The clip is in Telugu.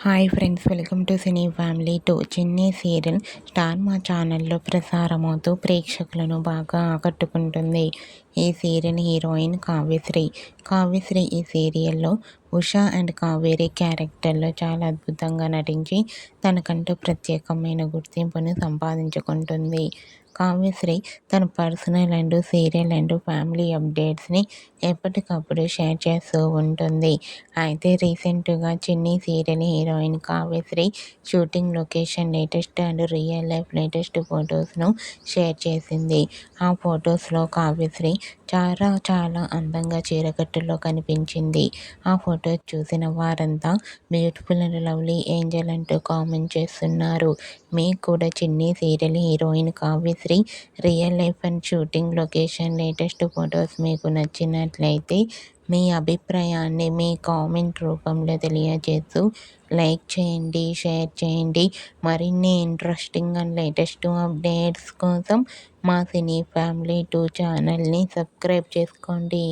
Hi friends, welcome to cine family 2. చిన్ని సీరియల్ స్టార్ మా ఛానల్లో ప్రసారమవుతూ ప్రేక్షకులను బాగా ఆకట్టుకుంటుంది. ఈ సీరియల్ హీరోయిన్ కావ్యశ్రీ. కావ్యశ్రీ ఈ సీరియల్లో ఉషా అండ్ కావేరి క్యారెక్టర్లో చాలా అద్భుతంగా నటించి తనకంటూ ప్రత్యేకమైన గుర్తింపును సంపాదించుకుంటుంది. కావ్యశ్రీ తన personal and serial and family అప్డేట్స్ని ఎప్పటికప్పుడు షేర్ చేస్తూ ఉంటుంది. అయితే రీసెంట్గా Chinni serial heroine Kavyasri shooting location latest and real life latest ఫొటోస్ను షేర్ చేసింది. ఆ ఫొటోస్లో కావ్యశ్రీ చాలా చాలా అందంగా చీరకట్టులో కనిపించింది. ఆ ఫొటోస్ చూసిన వారంతా బ్యూటిఫుల్ అండ్ లవ్లీ ఏంజల్ అంటూ కామెంట్ చేస్తున్నారు. మీకు కూడా చిన్ని serial heroine Kavyasri real life and shooting location latest photos మీకు నచ్చినట్లయితే మీ అభిప్రాయాన్ని మీ కామెంట్ రూపంలో తెలియజేస్తూ లైక్ చేయండి, షేర్ చేయండి. మరిన్ని ఇంట్రెస్టింగ్ అండ్ లేటెస్ట్ అప్డేట్స్ కోసం మా సినీ ఫ్యామిలీ 2 ఛానల్ని సబ్స్క్రైబ్ చేసుకోండి.